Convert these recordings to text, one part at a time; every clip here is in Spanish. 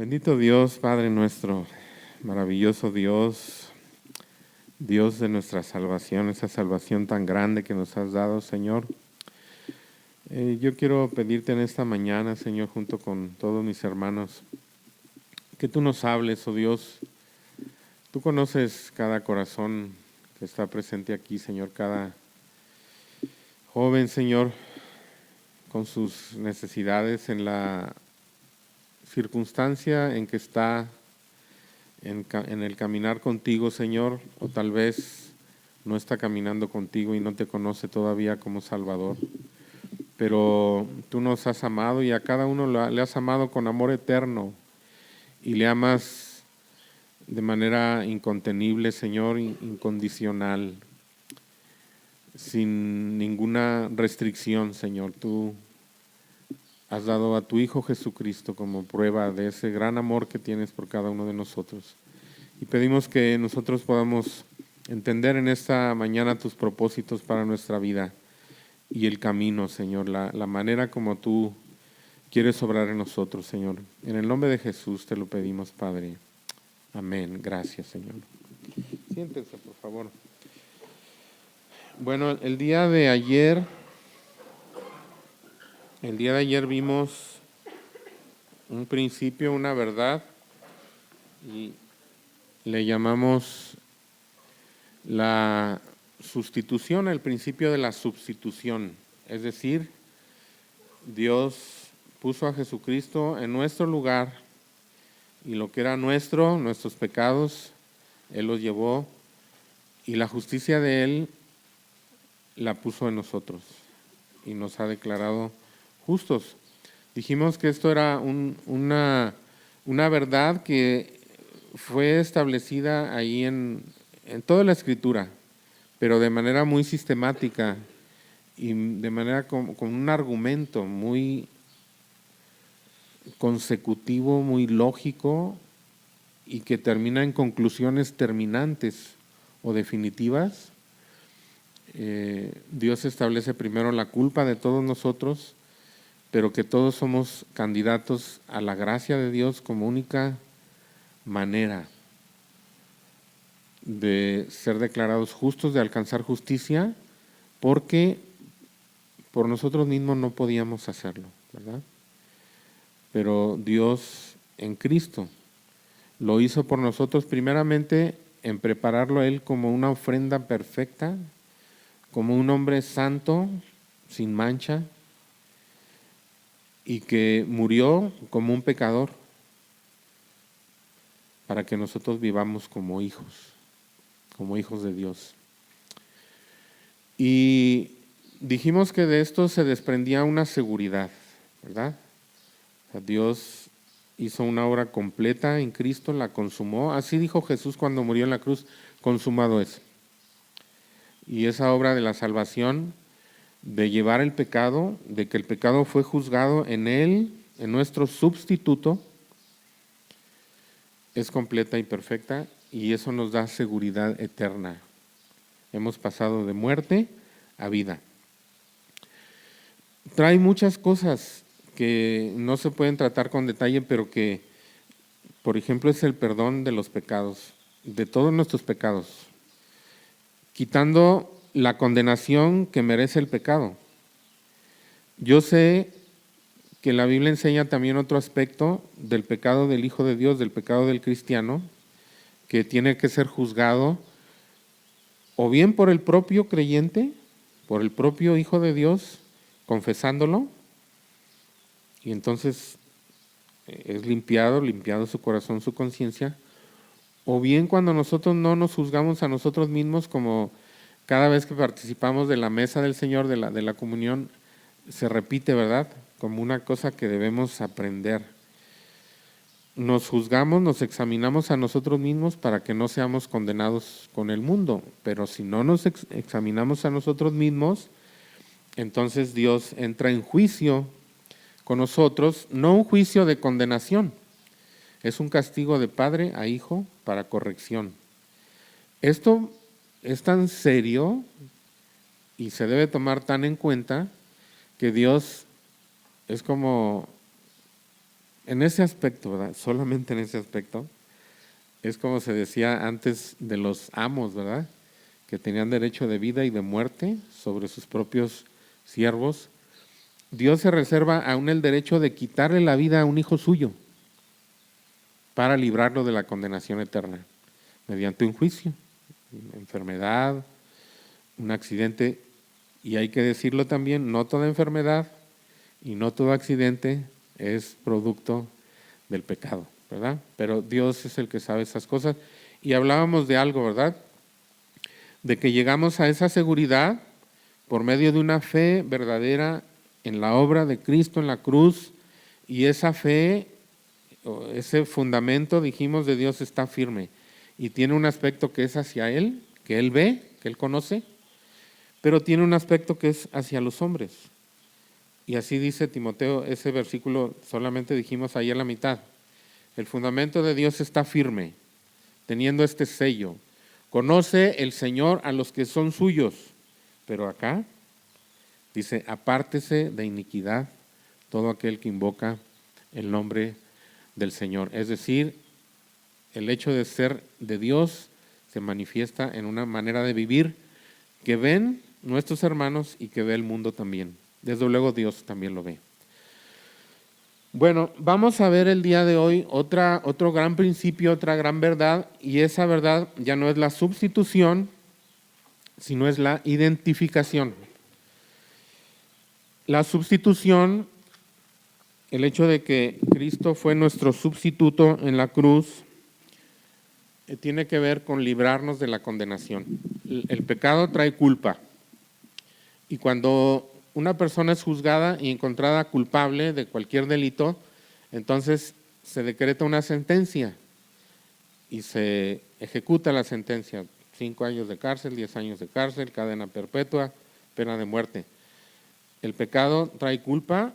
Bendito Dios, Padre nuestro, maravilloso Dios, Dios de nuestra salvación, esa salvación tan grande que nos has dado, Señor. Yo quiero pedirte en esta mañana, Señor, junto con todos mis hermanos, que tú nos hables, oh Dios. Tú conoces cada corazón que está presente aquí, Señor, cada joven, Señor, con sus necesidades en la circunstancia en que está en el caminar contigo, Señor, o tal vez no está caminando contigo y no te conoce todavía como Salvador. Pero tú nos has amado y a cada uno le has amado con amor eterno y le amas de manera incontenible, Señor, incondicional, sin ninguna restricción, Señor. Tú has dado a tu Hijo Jesucristo como prueba de ese gran amor que tienes por cada uno de nosotros. Y pedimos que nosotros podamos entender en esta mañana tus propósitos para nuestra vida y el camino, Señor, la manera como tú quieres obrar en nosotros, Señor. En el nombre de Jesús te lo pedimos, Padre. Amén. Gracias, Señor. Siéntense, por favor. Bueno, el día de ayer vimos un principio, una verdad, y le llamamos la sustitución, el principio de la substitución. Es decir, Dios puso a Jesucristo en nuestro lugar y lo que era nuestros pecados, Él los llevó y la justicia de Él la puso en nosotros y nos ha declarado justos. Dijimos que esto era una verdad que fue establecida ahí en toda la Escritura, pero de manera muy sistemática y de manera con un argumento muy consecutivo, muy lógico y que termina en conclusiones terminantes o definitivas. Dios establece primero la culpa de todos nosotros, pero que todos somos candidatos a la gracia de Dios como única manera de ser declarados justos, de alcanzar justicia, porque por nosotros mismos no podíamos hacerlo, ¿verdad? Pero Dios en Cristo lo hizo por nosotros primeramente en prepararlo a Él como una ofrenda perfecta, como un hombre santo, sin mancha, y que murió como un pecador para que nosotros vivamos como hijos de Dios. Y dijimos que de esto se desprendía una seguridad, ¿verdad? O sea, Dios hizo una obra completa en Cristo, la consumó. Así dijo Jesús cuando murió en la cruz: consumado es. Y esa obra de la salvación, de llevar el pecado, de que el pecado fue juzgado en Él, en nuestro sustituto, es completa y perfecta, y eso nos da seguridad eterna. Hemos pasado de muerte a vida. Trae muchas cosas que no se pueden tratar con detalle, pero que, por ejemplo, es el perdón de los pecados, de todos nuestros pecados, quitando la condenación que merece el pecado. Yo sé que la Biblia enseña también otro aspecto del pecado del Hijo de Dios, del pecado del cristiano, que tiene que ser juzgado o bien por el propio creyente, por el propio Hijo de Dios, confesándolo, y entonces es limpiado su corazón, su conciencia, o bien cuando nosotros no nos juzgamos a nosotros mismos, como cada vez que participamos de la mesa del Señor, de la comunión, se repite, ¿verdad? Como una cosa que debemos aprender. Nos juzgamos, nos examinamos a nosotros mismos para que no seamos condenados con el mundo, pero si no nos examinamos a nosotros mismos, entonces Dios entra en juicio con nosotros, no un juicio de condenación, es un castigo de padre a hijo para corrección. Esto es tan serio y se debe tomar tan en cuenta que Dios es como en ese aspecto, ¿verdad? Solamente en ese aspecto, es como se decía antes de los amos, ¿verdad? Que tenían derecho de vida y de muerte sobre sus propios siervos. Dios se reserva aún el derecho de quitarle la vida a un hijo suyo para librarlo de la condenación eterna, mediante un juicio, una enfermedad, un accidente. Y hay que decirlo también, no toda enfermedad y no todo accidente es producto del pecado, ¿verdad? Pero Dios es el que sabe esas cosas. Y hablábamos de algo, ¿verdad? De que llegamos a esa seguridad por medio de una fe verdadera en la obra de Cristo en la cruz, y esa fe, ese fundamento, dijimos, de Dios está firme y tiene un aspecto que es hacia Él, que Él ve, que Él conoce, pero tiene un aspecto que es hacia los hombres. Y así dice Timoteo, ese versículo solamente dijimos ahí a la mitad. El fundamento de Dios está firme, teniendo este sello. Conoce el Señor a los que son suyos, pero acá dice, apártese de iniquidad todo aquel que invoca el nombre del Señor. Es decir, el hecho de ser de Dios se manifiesta en una manera de vivir que ven nuestros hermanos y que ve el mundo también. Desde luego Dios también lo ve. Bueno, vamos a ver el día de hoy otro gran principio, otra gran verdad, y esa verdad ya no es la sustitución, sino es la identificación. La sustitución, el hecho de que Cristo fue nuestro sustituto en la cruz, tiene que ver con librarnos de la condenación. El pecado trae culpa, y cuando una persona es juzgada y encontrada culpable de cualquier delito, entonces se decreta una sentencia y se ejecuta la sentencia. 5 años de cárcel, 10 años de cárcel, cadena perpetua, pena de muerte. El pecado trae culpa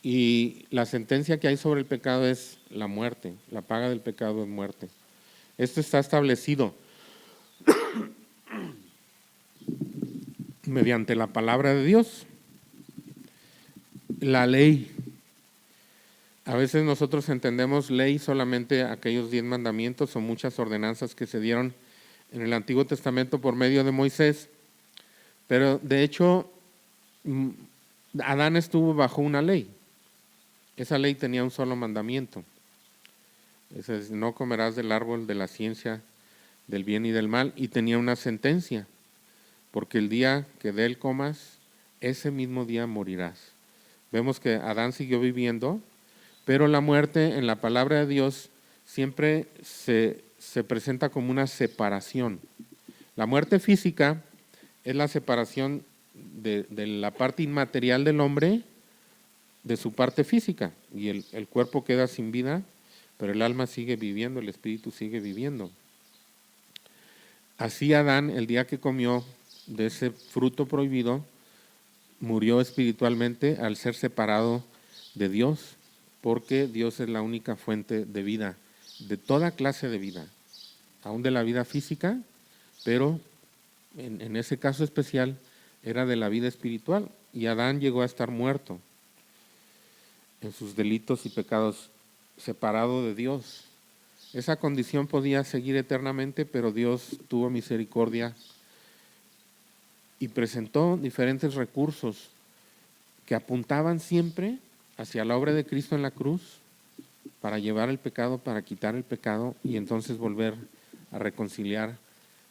y la sentencia que hay sobre el pecado es la muerte. La paga del pecado es muerte. Esto está establecido mediante la palabra de Dios, la ley. A veces nosotros entendemos ley solamente aquellos 10 mandamientos o muchas ordenanzas que se dieron en el Antiguo Testamento por medio de Moisés, pero de hecho Adán estuvo bajo una ley. Esa ley tenía un solo mandamiento. Ese es, no comerás del árbol de la ciencia del bien y del mal, y tenía una sentencia, porque el día que de él comas, ese mismo día morirás. Vemos que Adán siguió viviendo, pero la muerte en la palabra de Dios siempre se presenta como una separación. La muerte física es la separación de la parte inmaterial del hombre de su parte física, y el cuerpo queda sin vida, pero el alma sigue viviendo, el espíritu sigue viviendo. Así Adán, el día que comió de ese fruto prohibido, murió espiritualmente al ser separado de Dios, porque Dios es la única fuente de vida, de toda clase de vida, aún de la vida física, pero en ese caso especial era de la vida espiritual, y Adán llegó a estar muerto en sus delitos y pecados, separado de Dios. Esa condición podía seguir eternamente, pero Dios tuvo misericordia y presentó diferentes recursos que apuntaban siempre hacia la obra de Cristo en la cruz para llevar el pecado, para quitar el pecado y entonces volver a reconciliar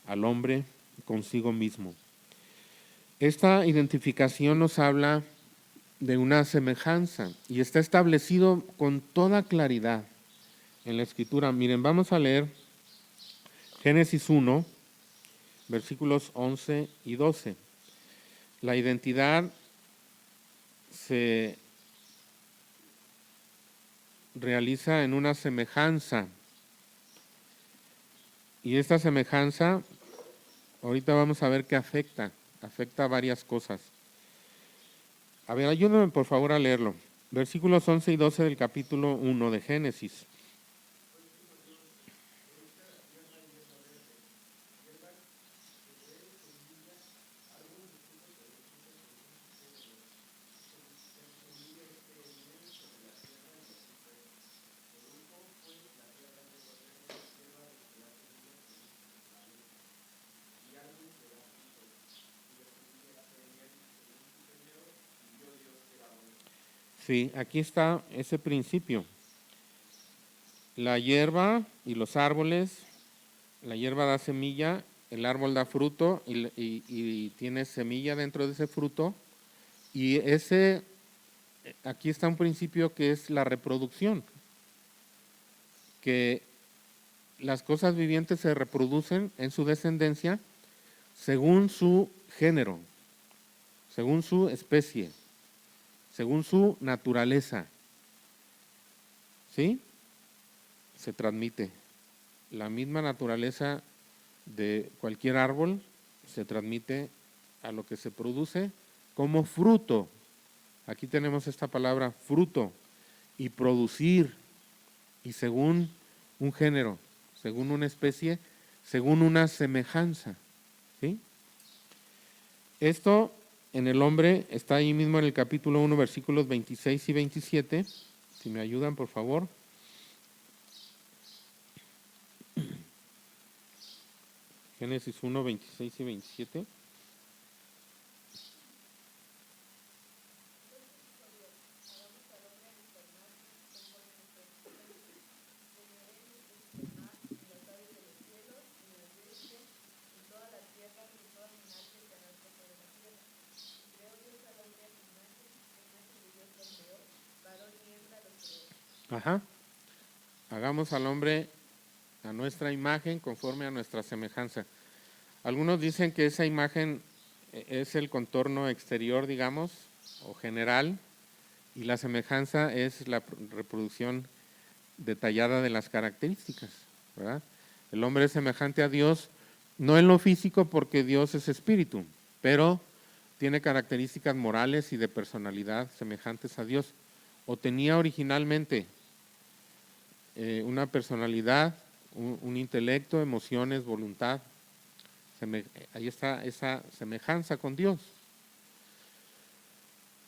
al hombre consigo mismo. Esta identificación nos habla de una semejanza y está establecido con toda claridad en la Escritura. Miren, vamos a leer Génesis 1, versículos 11 y 12. La identidad se realiza en una semejanza, y esta semejanza, ahorita vamos a ver que afecta a varias cosas. A ver, ayúdenme por favor a leerlo. Versículos 11 y 12 del capítulo 1 de Génesis. Sí, aquí está ese principio. La hierba y los árboles, la hierba da semilla, el árbol da fruto y tiene semilla dentro de ese fruto. Y aquí está un principio que es la reproducción, que las cosas vivientes se reproducen en su descendencia según su género, según su especie, según su naturaleza. ¿Sí? Se transmite. La misma naturaleza de cualquier árbol se transmite a lo que se produce como fruto. Aquí tenemos esta palabra fruto y producir, y según un género, según una especie, según una semejanza. ¿Sí? Esto en el hombre está ahí mismo en el capítulo 1, versículos 26 y 27. Si me ayudan, por favor. Génesis 1, 26 y 27. Ajá. Hagamos al hombre a nuestra imagen conforme a nuestra semejanza. Algunos dicen que esa imagen es el contorno exterior, digamos, o general, y la semejanza es la reproducción detallada de las características, ¿verdad? El hombre es semejante a Dios, no en lo físico porque Dios es espíritu, pero tiene características morales y de personalidad semejantes a Dios, o tenía originalmente una personalidad, un intelecto, emociones, voluntad. Ahí está esa semejanza con Dios.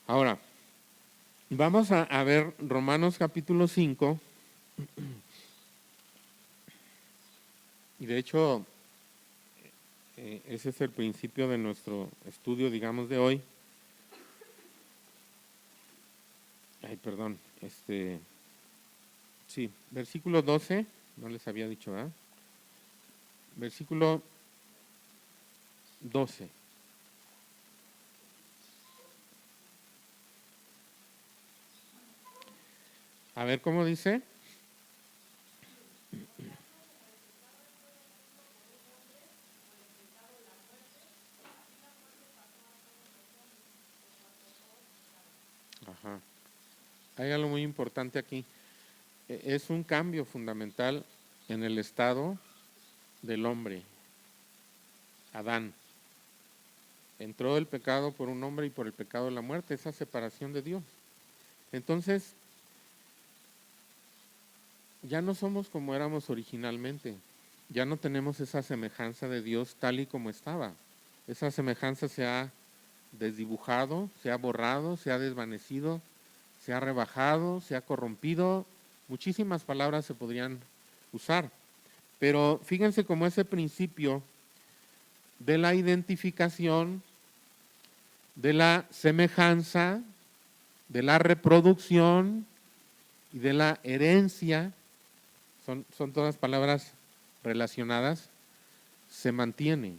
Ahora, vamos a ver Romanos capítulo 5, y de hecho ese es el principio de nuestro estudio, digamos, de hoy. Ay, perdón, sí, versículo 12, no les había dicho, ¿verdad? Versículo 12. A ver cómo dice. Ajá. Hay algo muy importante aquí. Es un cambio fundamental en el estado del hombre, Adán. Entró el pecado por un hombre y por el pecado de la muerte, esa separación de Dios. Entonces, ya no somos como éramos originalmente. Ya no tenemos esa semejanza de Dios tal y como estaba. Esa semejanza se ha desdibujado, se ha borrado, se ha desvanecido, se ha rebajado, se ha corrompido. Muchísimas palabras se podrían usar. Pero fíjense cómo ese principio de la identificación, de la semejanza, de la reproducción y de la herencia, son todas palabras relacionadas, se mantiene.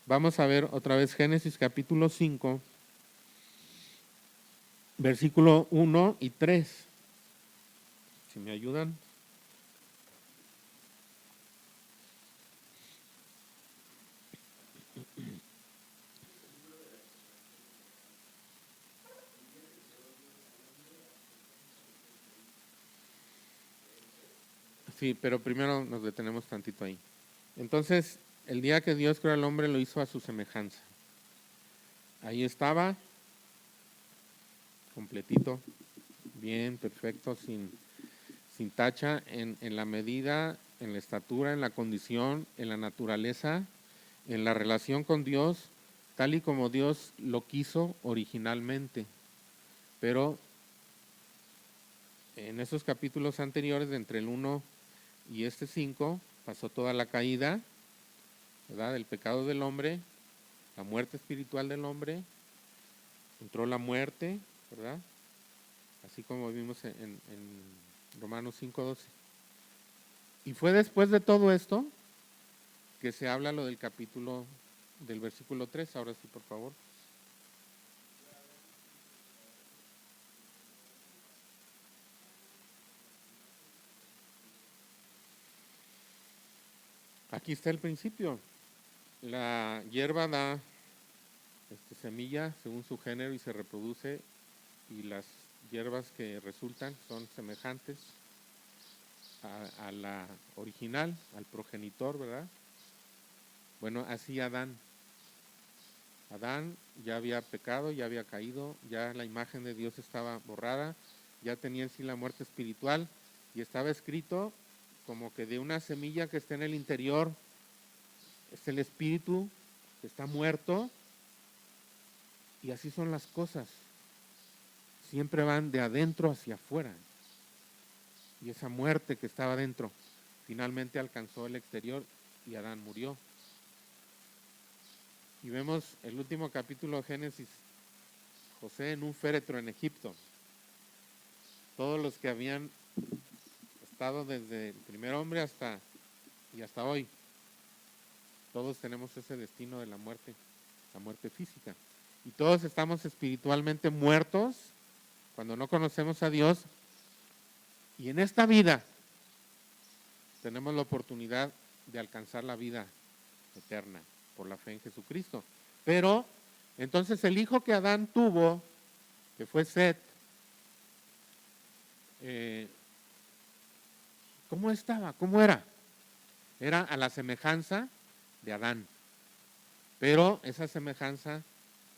Vamos a ver otra vez Génesis capítulo 5, versículo 1 y 3. Si me ayudan. Sí, pero primero nos detenemos tantito ahí. Entonces, el día que Dios creó al hombre lo hizo a su semejanza. Ahí estaba, completito, bien, perfecto, sin tacha, en la medida, en la estatura, en la condición, en la naturaleza, en la relación con Dios, tal y como Dios lo quiso originalmente. Pero en esos capítulos anteriores, entre el 1 y 5, pasó toda la caída, ¿verdad?, del pecado del hombre, la muerte espiritual del hombre, entró la muerte, ¿verdad? así como vimos en Romanos 5:12. Y fue después de todo esto que se habla lo del capítulo, del versículo 3. Ahora sí, por favor. Aquí está el principio. La hierba da semilla según su género y se reproduce, y las hierbas que resultan son semejantes a la original, al progenitor, ¿verdad? Bueno, así Adán. Adán ya había pecado, ya había caído, ya la imagen de Dios estaba borrada, ya tenía en sí la muerte espiritual, y estaba escrito como que de una semilla que está en el interior, es el espíritu que está muerto, y así son las cosas. Siempre van de adentro hacia afuera. Y esa muerte que estaba adentro finalmente alcanzó el exterior y Adán murió. Y vemos el último capítulo de Génesis, José en un féretro en Egipto. Todos los que habían estado desde el primer hombre hasta hoy, todos tenemos ese destino de la muerte física. Y todos estamos espiritualmente muertos cuando no conocemos a Dios. Y en esta vida tenemos la oportunidad de alcanzar la vida eterna por la fe en Jesucristo. Pero entonces el hijo que Adán tuvo, que fue Set, ¿cómo estaba? ¿Cómo era? Era a la semejanza de Adán. Pero esa semejanza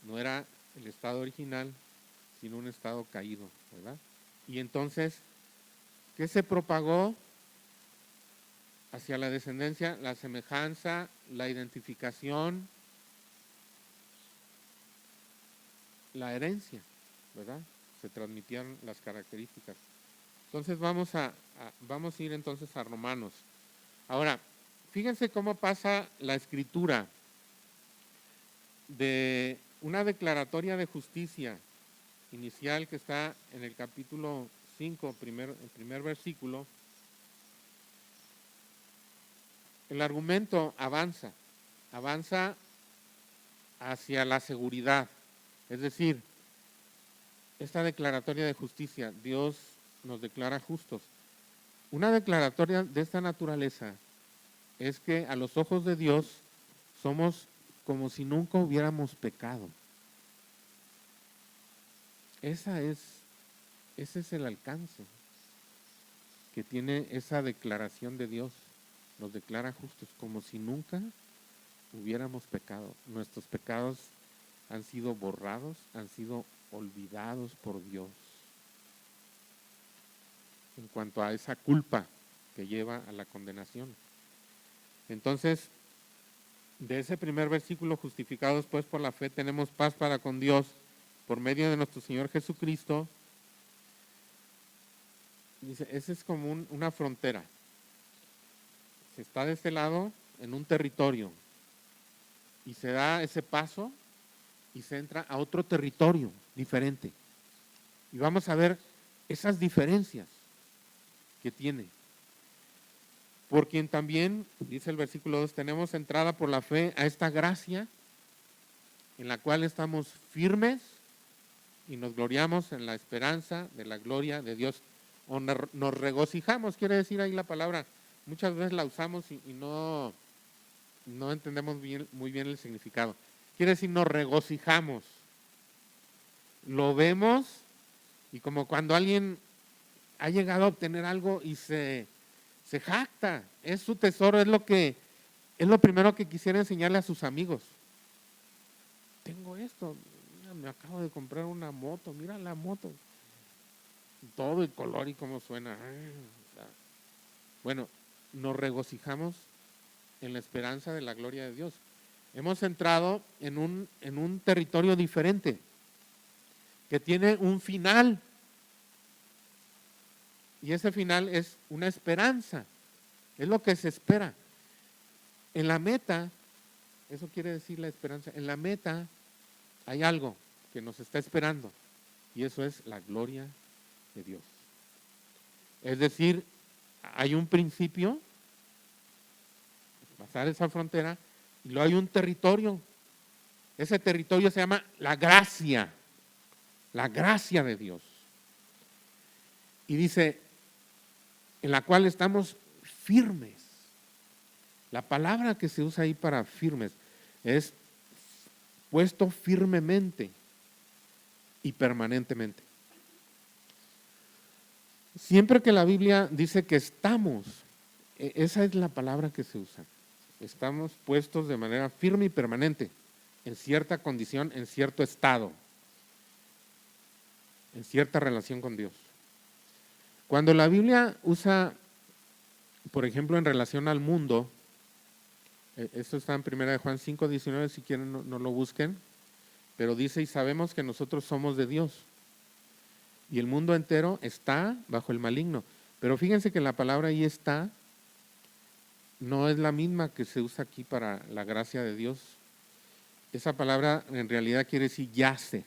no era el estado original, sino un estado caído, ¿verdad? Y entonces, ¿qué se propagó hacia la descendencia? La semejanza, la identificación, la herencia, ¿verdad? Se transmitieron las características. Entonces vamos a ir entonces a Romanos. Ahora, fíjense cómo pasa la escritura de una declaratoria de justicia inicial que está en el capítulo 5, el primer versículo. El argumento avanza hacia la seguridad. Es decir, esta declaratoria de justicia, Dios nos declara justos. Una declaratoria de esta naturaleza es que a los ojos de Dios somos como si nunca hubiéramos pecado. Ese es el alcance que tiene esa declaración de Dios. Nos declara justos, como si nunca hubiéramos pecado. Nuestros pecados han sido borrados, han sido olvidados por Dios. En cuanto a esa culpa que lleva a la condenación. Entonces, de ese primer versículo, justificados pues por la fe, tenemos paz para con Dios por medio de nuestro Señor Jesucristo. Dice, ese es como una frontera. Se está de este lado en un territorio y se da ese paso y se entra a otro territorio diferente. Y vamos a ver esas diferencias que tiene. Por quien también, dice el versículo 2, tenemos entrada por la fe a esta gracia en la cual estamos firmes y nos gloriamos en la esperanza de la gloria de Dios. O nos regocijamos, quiere decir ahí la palabra. Muchas veces la usamos y no entendemos muy bien el significado. Quiere decir nos regocijamos. Lo vemos y como cuando alguien ha llegado a obtener algo y se jacta, es su tesoro, es lo primero que quisiera enseñarle a sus amigos. Tengo esto, mira, me acabo de comprar una moto, mira la moto, todo el color y cómo suena. Bueno, nos regocijamos en la esperanza de la gloria de Dios. Hemos entrado en un territorio diferente, que tiene un final. Y ese final es una esperanza, es lo que se espera. En la meta, eso quiere decir la esperanza, en la meta hay algo que nos está esperando y eso es la gloria de Dios. Es decir, hay un principio, pasar esa frontera, y luego hay un territorio. Ese territorio se llama la gracia de Dios. Y dice, en la cual estamos firmes. La palabra que se usa ahí para firmes es puesto firmemente y permanentemente. Siempre que la Biblia dice que estamos, esa es la palabra que se usa. Estamos puestos de manera firme y permanente, en cierta condición, en cierto estado, en cierta relación con Dios. Cuando la Biblia usa, por ejemplo, en relación al mundo, esto está en 1 Juan 5:19, si quieren no lo busquen, pero dice, y sabemos que nosotros somos de Dios, y el mundo entero está bajo el maligno. Pero fíjense que la palabra ahí está, no es la misma que se usa aquí para la gracia de Dios. Esa palabra en realidad quiere decir yace,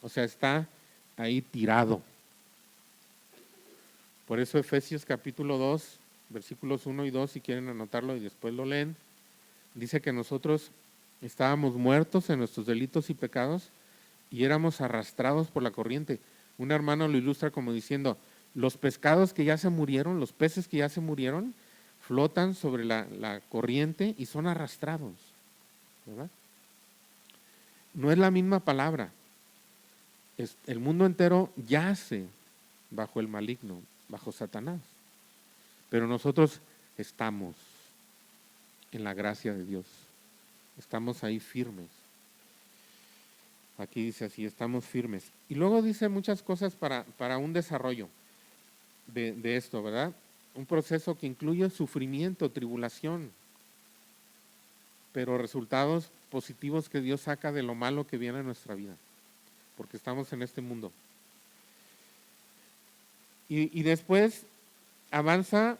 o sea, está ahí tirado. Por eso Efesios capítulo 2, versículos 1 y 2, si quieren anotarlo y después lo leen, dice que nosotros estábamos muertos en nuestros delitos y pecados y éramos arrastrados por la corriente. Un hermano lo ilustra como diciendo, los pescados que ya se murieron, los peces que ya se murieron, flotan sobre la corriente y son arrastrados, ¿verdad? No es la misma palabra. El mundo entero yace bajo el maligno, bajo Satanás. Pero nosotros estamos en la gracia de Dios. Estamos ahí firmes. Aquí dice así, estamos firmes. Y luego dice muchas cosas para un desarrollo de esto, ¿verdad? Un proceso que incluye sufrimiento, tribulación, pero resultados positivos que Dios saca de lo malo que viene en nuestra vida, porque estamos en este mundo. Y después avanza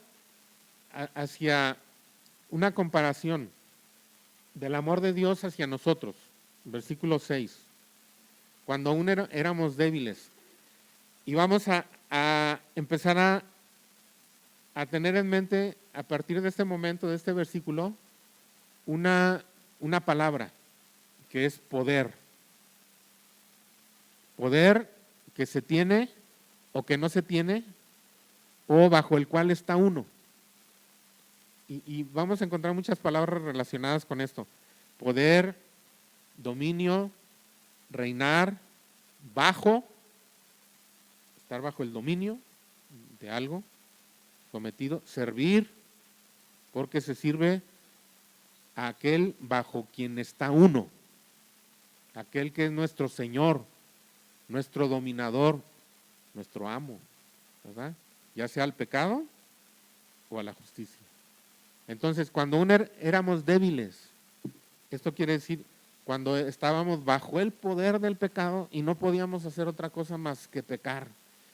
hacia una comparación del amor de Dios hacia nosotros. Versículo 6. Cuando aún éramos débiles. Y vamos a empezar a tener en mente, a partir de este momento, de este versículo, una palabra, que es poder. Poder que se tiene o que no se tiene, o bajo el cual está uno. Y vamos a encontrar muchas palabras relacionadas con esto. Poder, dominio, reinar, bajo, estar bajo el dominio de algo, sometido, servir, porque se sirve a aquel bajo quien está uno, aquel que es nuestro Señor, nuestro dominador, nuestro amo, ¿verdad? Ya sea al pecado o a la justicia. Entonces, cuando aún éramos débiles, esto quiere decir cuando estábamos bajo el poder del pecado y no podíamos hacer otra cosa más que pecar.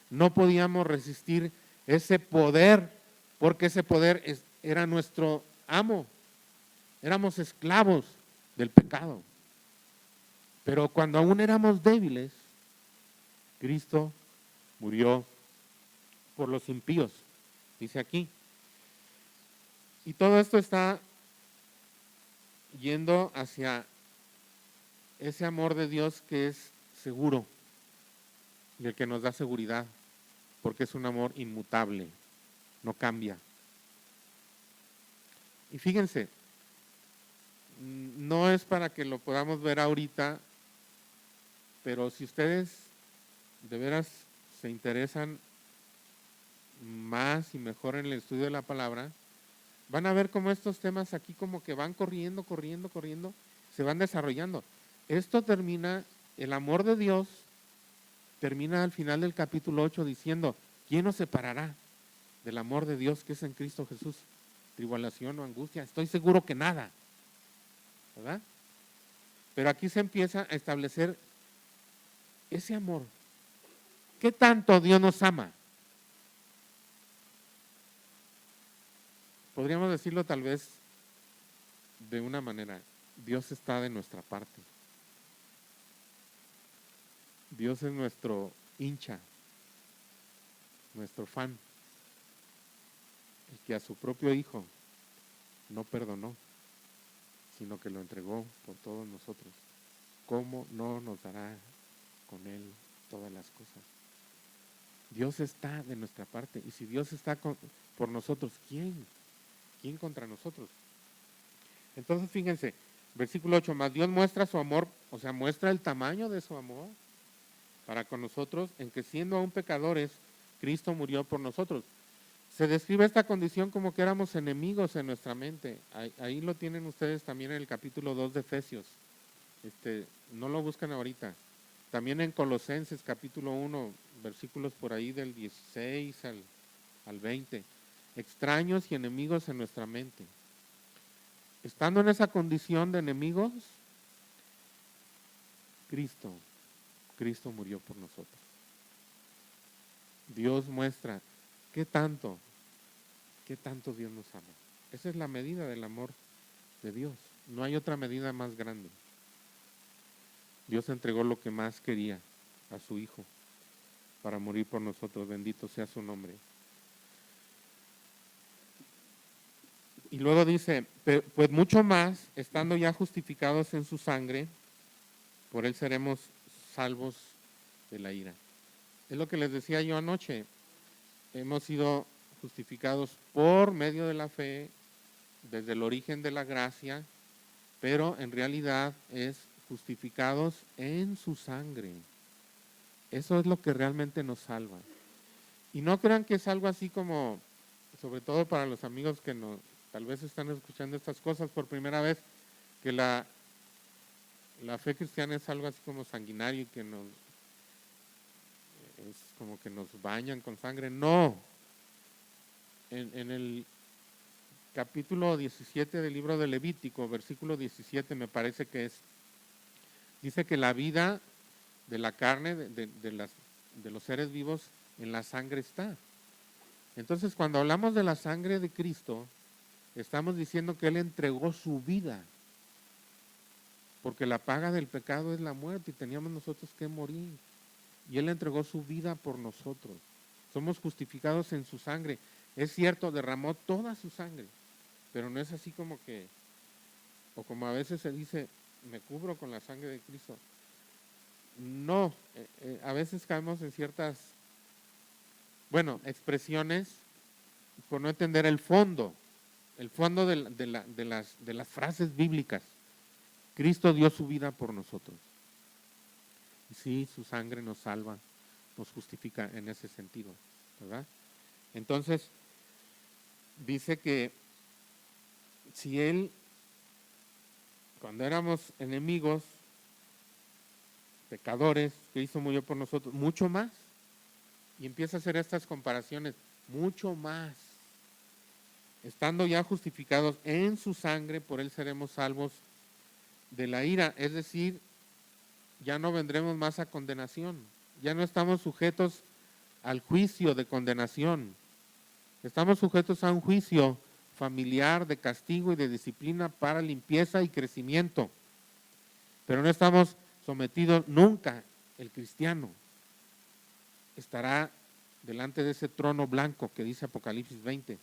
No podíamos resistir ese poder, porque ese poder era nuestro amo. Éramos esclavos del pecado. Pero cuando aún éramos débiles, Cristo murió por los impíos, dice aquí. Y todo esto está yendo hacia ese amor de Dios que es seguro y el que nos da seguridad, porque es un amor inmutable, no cambia. Y fíjense, no es para que lo podamos ver ahorita, pero si ustedes de veras se interesan más y mejor en el estudio de la palabra, van a ver cómo estos temas aquí como que van corriendo, se van desarrollando. Esto termina, el amor de Dios termina al final del capítulo 8 diciendo, ¿quién nos separará del amor de Dios que es en Cristo Jesús? Tribulación o angustia, estoy seguro que nada, ¿verdad? Pero aquí se empieza a establecer ese amor. ¿Qué tanto Dios nos ama? Podríamos decirlo tal vez de una manera, Dios está de nuestra parte. Dios es nuestro hincha, nuestro fan, el que a su propio Hijo no perdonó, sino que lo entregó por todos nosotros. ¿Cómo no nos dará con Él todas las cosas? Dios está de nuestra parte, y si Dios está por nosotros, ¿quién? ¿Quién contra nosotros? Entonces fíjense, versículo 8, más Dios muestra su amor, o sea, muestra el tamaño de su amor para con nosotros, en que siendo aún pecadores, Cristo murió por nosotros. Se describe esta condición como que éramos enemigos en nuestra mente. Ahí lo tienen ustedes también en el capítulo 2 de Efesios. No lo buscan ahorita. También en Colosenses capítulo 1, versículos por ahí del 16 al 20. Extraños y enemigos en nuestra mente. Estando en esa condición de enemigos, Cristo murió por nosotros. Dios muestra qué tanto Dios nos ama. Esa es la medida del amor de Dios. No hay otra medida más grande. Dios entregó lo que más quería a su Hijo para morir por nosotros. Bendito sea su nombre. Y luego dice, pues mucho más, estando ya justificados en su sangre, por Él seremos salvos de la ira. Es lo que les decía yo anoche. Hemos sido justificados por medio de la fe, desde el origen de la gracia, pero en realidad es justificados en su sangre. Eso es lo que realmente nos salva. Y no crean que es algo así como, sobre todo para los amigos que tal vez están escuchando estas cosas por primera vez, que la fe cristiana es algo así como sanguinario y que es como que nos bañan con sangre. No. En el capítulo 17 del libro de Levítico, versículo 17 me parece que es, dice que la vida de la carne, de los seres vivos, en la sangre está. Entonces, cuando hablamos de la sangre de Cristo, estamos diciendo que Él entregó su vida, porque la paga del pecado es la muerte y teníamos nosotros que morir. Y Él entregó su vida por nosotros. Somos justificados en su sangre. Es cierto, derramó toda su sangre, pero no es así como que, o como a veces se dice, me cubro con la sangre de Cristo. No, a veces caemos en ciertas, expresiones por no entender el fondo de las frases bíblicas. Cristo dio su vida por nosotros. Y sí, su sangre nos salva, nos justifica en ese sentido, ¿verdad? Entonces, dice que si Él, cuando éramos enemigos, pecadores, Cristo murió por nosotros, mucho más. Y empieza a hacer estas comparaciones, mucho más. Estando ya justificados en su sangre, por Él seremos salvos de la ira. Es decir, ya no vendremos más a condenación. Ya no estamos sujetos al juicio de condenación. Estamos sujetos a un juicio familiar de castigo y de disciplina para limpieza y crecimiento. Pero no estamos sometidos nunca. El cristiano estará delante de ese trono blanco que dice Apocalipsis 20,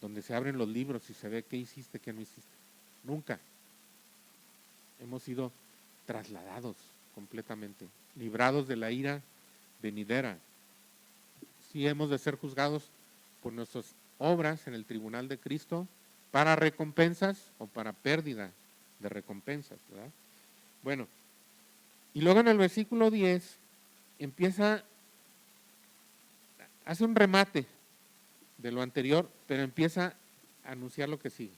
donde se abren los libros y se ve qué hiciste, qué no hiciste. Nunca. Hemos sido trasladados completamente, librados de la ira venidera. Sí hemos de ser juzgados por nuestras obras en el tribunal de Cristo para recompensas o para pérdida de recompensas, ¿verdad? Bueno, y luego en el versículo 10 hace un remate de lo anterior, pero empieza a anunciar lo que sigue.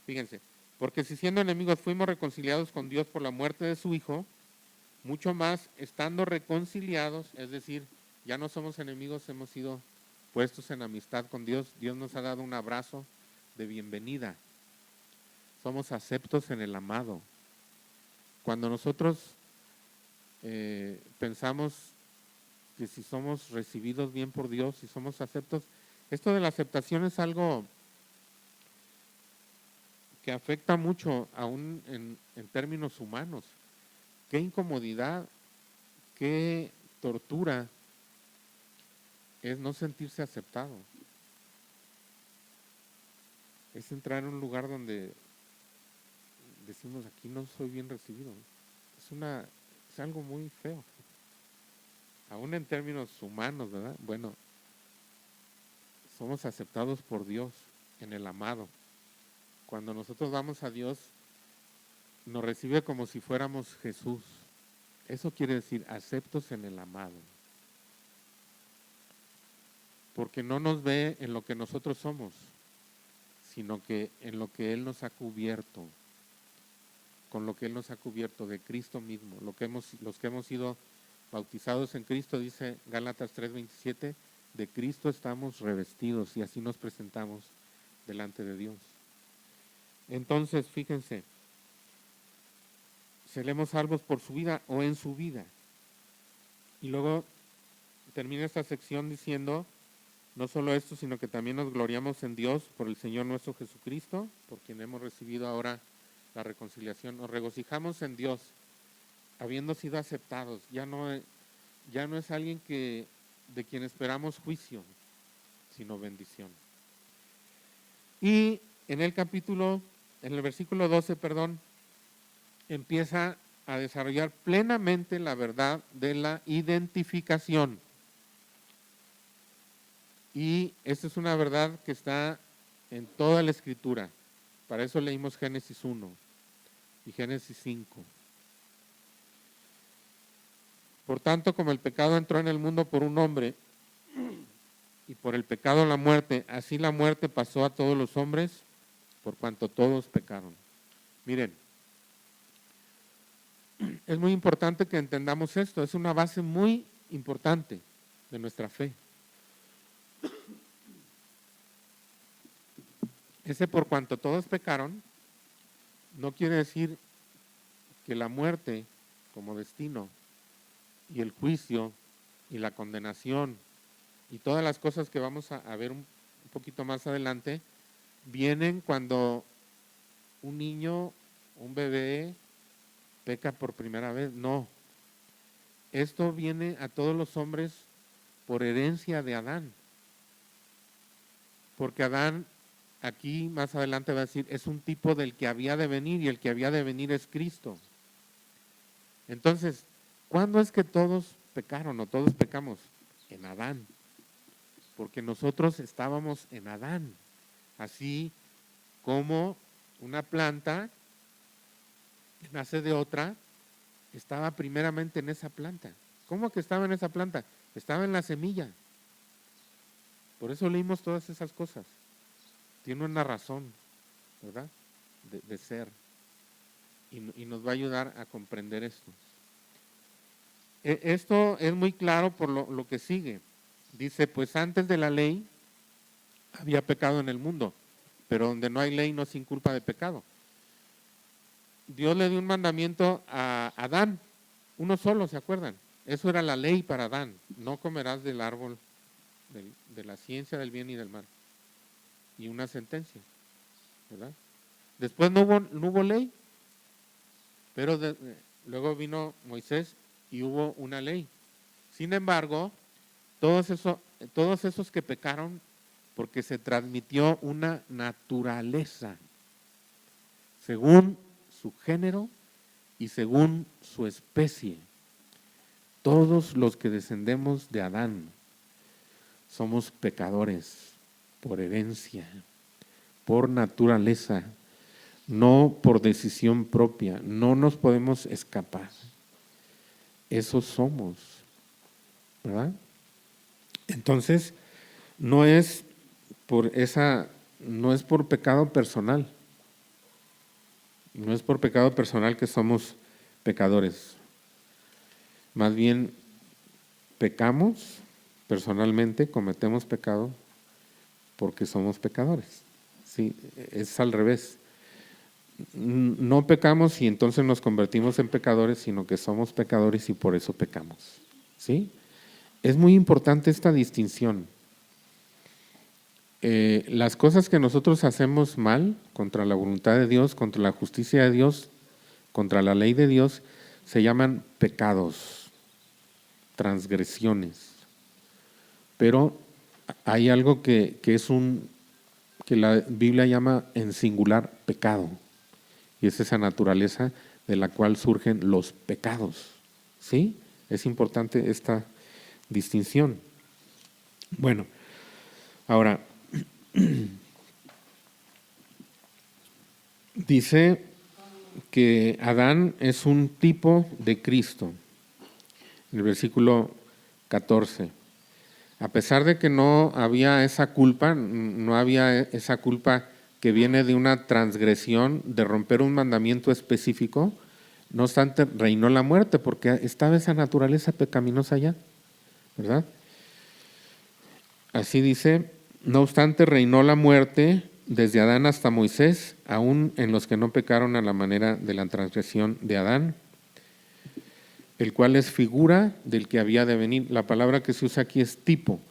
Fíjense, porque si siendo enemigos fuimos reconciliados con Dios por la muerte de su Hijo, mucho más estando reconciliados, es decir, ya no somos enemigos, hemos sido puestos en amistad con Dios. Dios nos ha dado un abrazo de bienvenida. Somos aceptos en el amado. Cuando nosotros pensamos que si somos recibidos bien por Dios, si somos aceptos, esto de la aceptación es algo que afecta mucho aún en términos humanos. Qué incomodidad, qué tortura es no sentirse aceptado. Es entrar en un lugar donde decimos, aquí no soy bien recibido. Es algo muy feo. Aún en términos humanos, ¿verdad? Bueno, somos aceptados por Dios en el amado. Cuando nosotros vamos a Dios, nos recibe como si fuéramos Jesús. Eso quiere decir aceptos en el amado. Porque no nos ve en lo que nosotros somos, sino que en lo que Él nos ha cubierto, con lo que Él nos ha cubierto de Cristo mismo. Los que hemos sido bautizados en Cristo, dice Gálatas 3:27, de Cristo estamos revestidos y así nos presentamos delante de Dios. Entonces, fíjense, seremos salvos por su vida o en su vida. Y luego termina esta sección diciendo, no solo esto, sino que también nos gloriamos en Dios por el Señor nuestro Jesucristo, por quien hemos recibido ahora la reconciliación. Nos regocijamos en Dios, habiendo sido aceptados. Ya no es alguien de quien esperamos juicio, sino bendición. Y en el versículo 12, empieza a desarrollar plenamente la verdad de la identificación. Y esta es una verdad que está en toda la Escritura. Para eso leímos Génesis 1 y Génesis 5. Por tanto, como el pecado entró en el mundo por un hombre, y por el pecado la muerte, así la muerte pasó a todos los hombres, por cuanto todos pecaron. Miren, es muy importante que entendamos esto, es una base muy importante de nuestra fe. Ese por cuanto todos pecaron, no quiere decir que la muerte como destino y el juicio y la condenación y todas las cosas que vamos a ver un poquito más adelante, vienen cuando un niño, un bebé, peca por primera vez. No. Esto viene a todos los hombres por herencia de Adán. Porque Adán, aquí más adelante va a decir, es un tipo del que había de venir y el que había de venir es Cristo. Entonces, ¿cuándo es que todos pecaron o todos pecamos? En Adán. Porque nosotros estábamos en Adán. Así como una planta que nace de otra, estaba primeramente en esa planta. ¿Cómo que estaba en esa planta? Estaba en la semilla. Por eso leímos todas esas cosas. Tiene una razón, ¿verdad? De ser. Y nos va a ayudar a comprender esto. Esto es muy claro por lo que sigue. Dice, pues antes de la ley había pecado en el mundo, pero donde no hay ley no sin culpa de pecado. Dios le dio un mandamiento a Adán, uno solo, ¿se acuerdan? Eso era la ley para Adán, no comerás del árbol de la ciencia del bien y del mal. Y una sentencia, ¿verdad? Después no hubo ley, pero luego vino Moisés y hubo una ley. Sin embargo, todos esos que pecaron, porque se transmitió una naturaleza, según su género y según su especie. Todos los que descendemos de Adán somos pecadores por herencia, por naturaleza, no por decisión propia, no nos podemos escapar. Esos somos, ¿verdad? Entonces, no es por pecado personal. No es por pecado personal que somos pecadores. Más bien, pecamos personalmente, cometemos pecado porque somos pecadores. Sí, es al revés. No pecamos y entonces nos convertimos en pecadores, sino que somos pecadores y por eso pecamos. ¿Sí? Es muy importante esta distinción. Las cosas que nosotros hacemos mal contra la voluntad de Dios, contra la justicia de Dios, contra la ley de Dios, se llaman pecados, transgresiones. pero hay algo que la Biblia llama en singular pecado, y es esa naturaleza de la cual surgen los pecados. ¿Sí? Es importante esta distinción. Bueno, ahora, dice que Adán es un tipo de Cristo, en el versículo 14. A pesar de que no había esa culpa que viene de una transgresión, de romper un mandamiento específico, no obstante reinó la muerte, porque estaba esa naturaleza pecaminosa ya, ¿verdad? Así dice, no obstante reinó la muerte desde Adán hasta Moisés, aún en los que no pecaron a la manera de la transgresión de Adán, el cual es figura del que había de venir. La palabra que se usa aquí es tipo.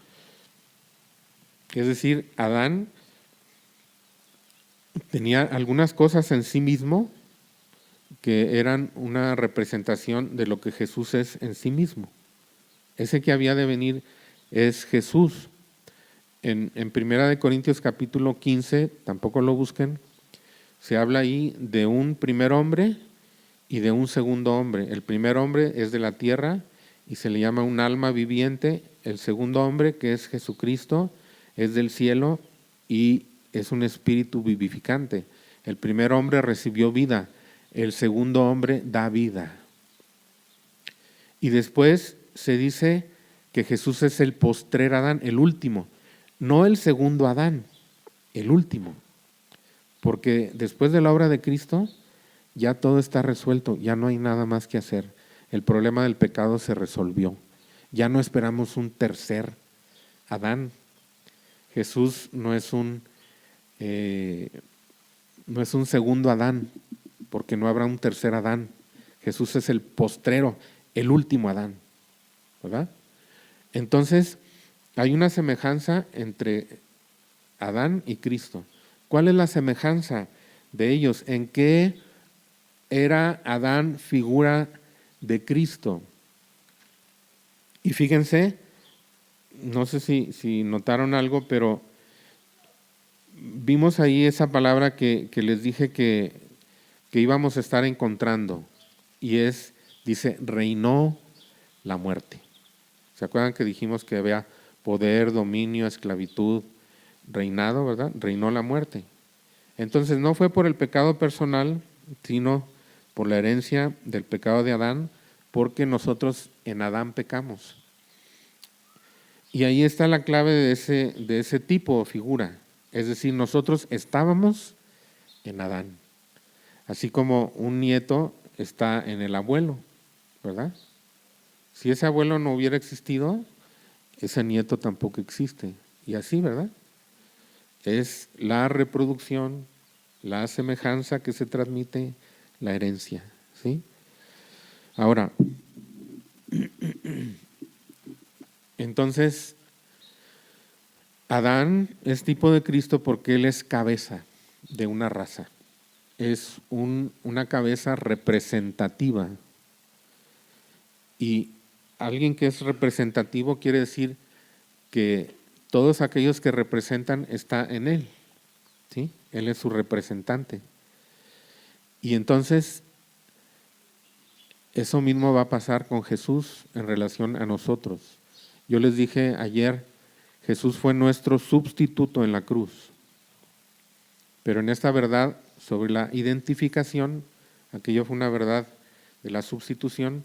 Es decir, Adán tenía algunas cosas en sí mismo que eran una representación de lo que Jesús es en sí mismo. Ese que había de venir es Jesús. En 1 Corintios capítulo 15, tampoco lo busquen, se habla ahí de un primer hombre y de un segundo hombre. El primer hombre es de la tierra y se le llama un alma viviente. El segundo hombre, que es Jesucristo, es del cielo y es un espíritu vivificante. El primer hombre recibió vida, el segundo hombre da vida. Y después se dice que Jesús es el postrer Adán, el último, no el segundo Adán, el último. Porque después de la obra de Cristo ya todo está resuelto, ya no hay nada más que hacer. El problema del pecado se resolvió. Ya no esperamos un tercer Adán. Jesús no es un segundo Adán, porque no habrá un tercer Adán. Jesús es el postrero, el último Adán, ¿verdad? Entonces, hay una semejanza entre Adán y Cristo. ¿Cuál es la semejanza de ellos? ¿En qué era Adán figura de Cristo? Y fíjense, no sé si notaron algo, pero vimos ahí esa palabra que les dije que íbamos a estar encontrando, y dice, reinó la muerte. ¿Se acuerdan que dijimos que había poder, dominio, esclavitud, reinado, ¿verdad? Reinó la muerte. Entonces no fue por el pecado personal, sino por la herencia del pecado de Adán, porque nosotros en Adán pecamos. Y ahí está la clave de ese tipo o figura. Es decir, nosotros estábamos en Adán. Así como un nieto está en el abuelo, ¿verdad? Si ese abuelo no hubiera existido, ese nieto tampoco existe. Y así, ¿verdad? Es la reproducción, la semejanza que se transmite, la herencia, ¿sí? Ahora, entonces, Adán es tipo de Cristo porque él es cabeza de una raza. Es una cabeza representativa. Y alguien que es representativo quiere decir que todos aquellos que representan está en él, ¿sí? Él es su representante. Y entonces, eso mismo va a pasar con Jesús en relación a nosotros. Yo les dije ayer, Jesús fue nuestro sustituto en la cruz. Pero en esta verdad sobre la identificación, aquello fue una verdad de la sustitución,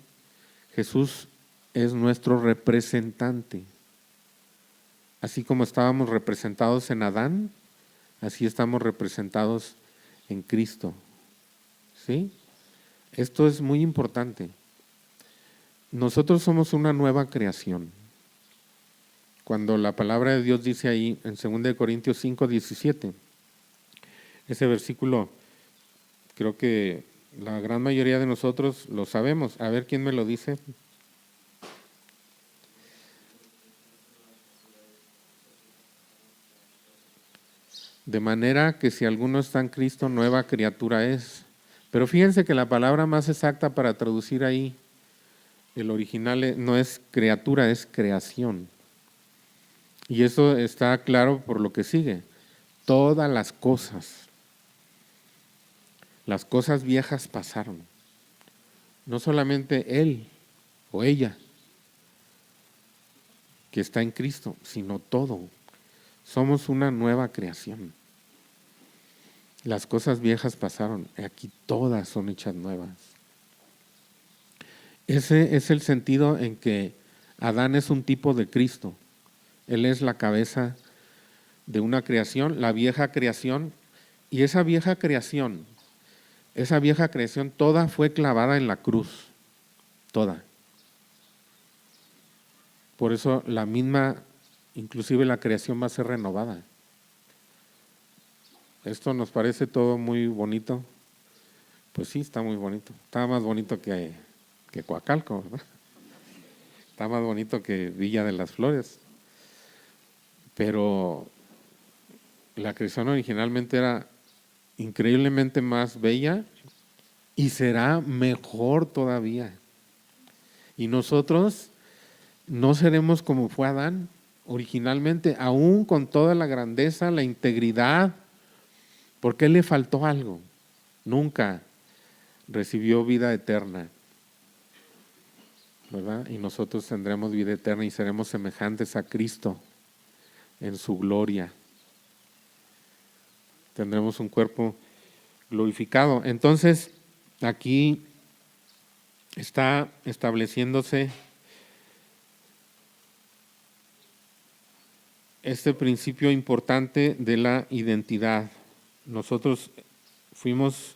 Jesús es nuestro representante. Así como estábamos representados en Adán, así estamos representados en Cristo. ¿Sí? Esto es muy importante. Nosotros somos una nueva creación. Cuando la palabra de Dios dice ahí en 2 Corintios 5, 17, ese versículo creo que la gran mayoría de nosotros lo sabemos. A ver quién me lo dice. De manera que si alguno está en Cristo, nueva criatura es. Pero fíjense que la palabra más exacta para traducir ahí, el original no es criatura, es creación. Y eso está claro por lo que sigue. Todas las cosas viejas pasaron. No solamente él o ella que está en Cristo, sino todo. Somos una nueva creación. Las cosas viejas pasaron, aquí todas son hechas nuevas. Ese es el sentido en que Adán es un tipo de Cristo. Él es la cabeza de una creación, la vieja creación, y esa vieja creación toda fue clavada en la cruz, toda. Por eso la misma, inclusive la creación va a ser renovada. Esto nos parece todo muy bonito. Pues sí, está muy bonito. Está más bonito que Coacalco, ¿verdad? Está más bonito que Villa de las Flores. Pero la creación originalmente era increíblemente más bella y será mejor todavía. Y nosotros no seremos como fue Adán originalmente, aún con toda la grandeza, la integridad, porque le faltó algo. Nunca recibió vida eterna, ¿verdad? Y nosotros tendremos vida eterna y seremos semejantes a Cristo en su gloria. Tendremos un cuerpo glorificado. Entonces, aquí está estableciéndose este principio importante de la identidad. Nosotros fuimos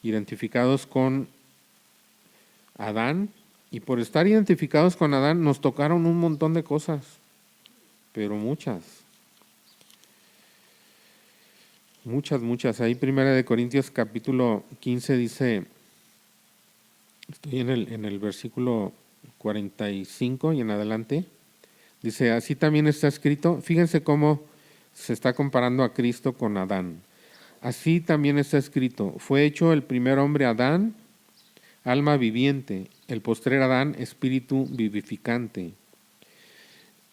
identificados con Adán y por estar identificados con Adán nos tocaron un montón de cosas, pero muchas. Ahí 1 Corintios capítulo 15 dice, estoy en el versículo 45 y en adelante, dice, así también está escrito, fíjense cómo se está comparando a Cristo con Adán. Así también está escrito, fue hecho el primer hombre Adán, alma viviente, el postrer Adán, espíritu vivificante.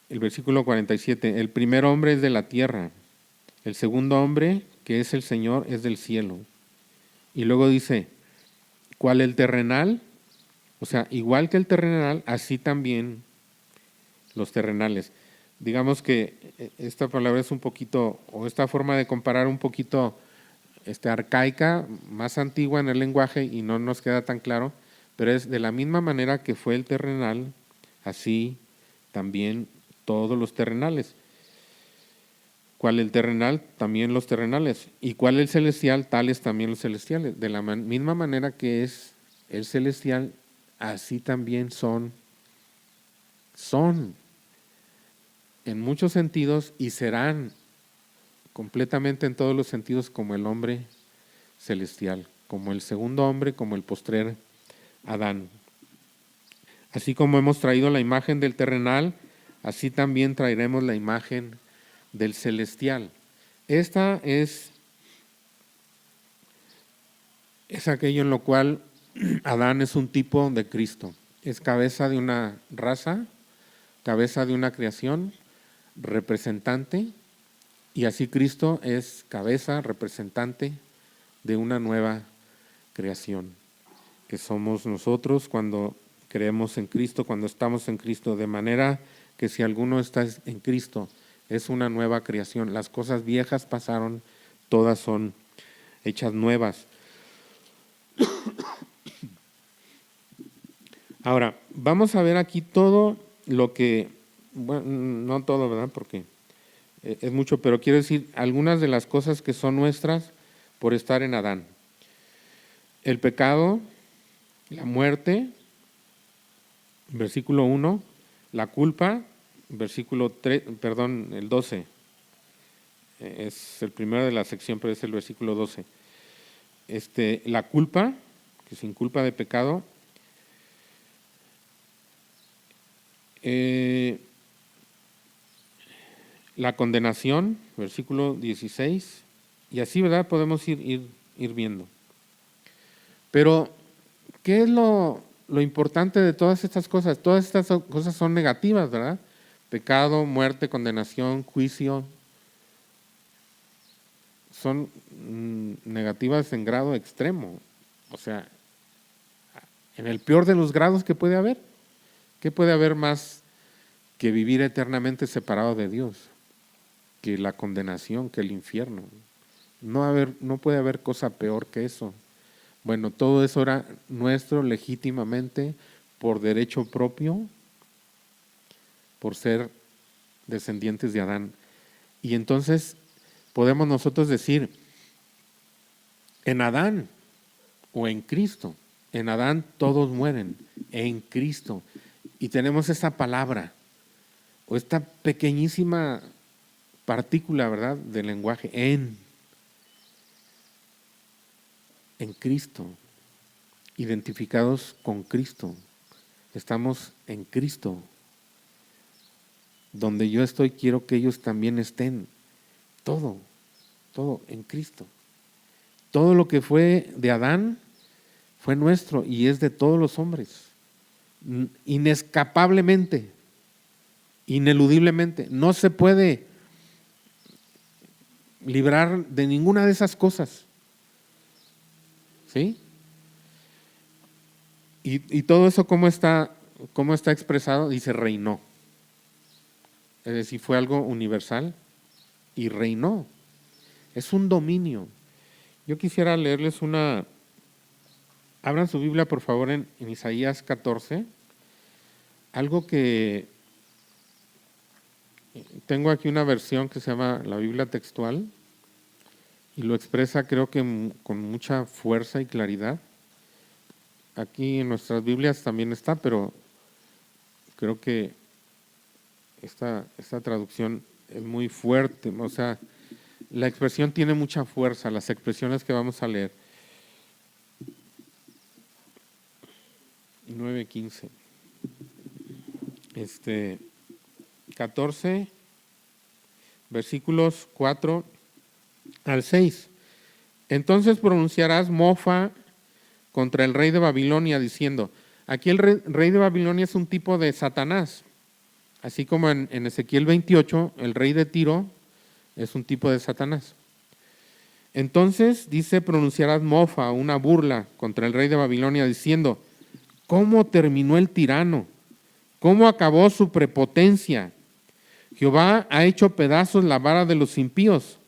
El versículo 47, el primer hombre es de la tierra, el segundo hombre, que es el Señor, es del cielo. Y luego dice, ¿cuál el terrenal? O sea, igual que el terrenal, así también los terrenales. Digamos que esta palabra es un poquito, o esta forma de comparar un poquito arcaica, más antigua en el lenguaje y no nos queda tan claro, pero es de la misma manera que fue el terrenal, así también todos los terrenales. ¿Cuál el terrenal? También los terrenales. ¿Y cuál el celestial? Tales también los celestiales. De la misma manera que es el celestial, así también son en muchos sentidos y serán completamente en todos los sentidos como el hombre celestial, como el segundo hombre, como el postrer Adán. Así como hemos traído la imagen del terrenal, así también traeremos la imagen del celestial. Esta es aquello en lo cual Adán es un tipo de Cristo. Es cabeza de una raza, cabeza de una creación, representante, y así Cristo es cabeza, representante de una nueva creación, que somos nosotros cuando creemos en Cristo, cuando estamos en Cristo, de manera que si alguno está en Cristo, es una nueva creación. Las cosas viejas pasaron, todas son hechas nuevas. Ahora, vamos a ver aquí todo lo que, bueno, no todo, ¿verdad? Porque es mucho, pero quiero decir algunas de las cosas que son nuestras por estar en Adán. El pecado, la muerte, versículo 1, la culpa, versículo 3, perdón, el 12. Es el primero de la sección, pero es el versículo 12. La culpa, que sin culpa de pecado. La condenación, versículo 16. Y así, ¿verdad? Podemos ir viendo. Pero, ¿qué es lo importante de todas estas cosas? Todas estas cosas son negativas, ¿verdad? Pecado, muerte, condenación, juicio, son negativas en grado extremo. O sea, en el peor de los grados que puede haber. ¿Qué puede haber más que vivir eternamente separado de Dios? Que la condenación, que el infierno. No puede haber cosa peor que eso. Bueno, todo eso era nuestro legítimamente, por derecho propio, por ser descendientes de Adán. Y entonces podemos nosotros decir, en Adán o en Cristo, en Adán todos mueren, en Cristo. Y tenemos esa palabra, o esta pequeñísima partícula, ¿verdad?, del lenguaje, en Cristo, identificados con Cristo. Estamos en Cristo. Donde yo estoy, quiero que ellos también estén. Todo en Cristo. Todo lo que fue de Adán fue nuestro y es de todos los hombres. Inescapablemente, ineludiblemente. No se puede librar de ninguna de esas cosas. ¿Sí? Y todo eso, ¿cómo está expresado? Dice, reinó. Es decir, fue algo universal y reinó. Es un dominio. Yo quisiera leerles abran su Biblia por favor en Isaías 14, algo que tengo aquí una versión que se llama la Biblia textual y lo expresa creo que con mucha fuerza y claridad. Aquí en nuestras Biblias también está, pero creo que esta traducción es muy fuerte, o sea, la expresión tiene mucha fuerza, las expresiones que vamos a leer. 9:15. 14, versículos 4 al 6. Entonces pronunciarás mofa contra el rey de Babilonia, diciendo, aquí el rey de Babilonia es un tipo de Satanás, así como en Ezequiel 28, el rey de Tiro es un tipo de Satanás. Entonces, dice, pronunciarás mofa, una burla contra el rey de Babilonia, diciendo, ¿cómo terminó el tirano? ¿Cómo acabó su prepotencia? Jehová ha hecho pedazos la vara de los impíos.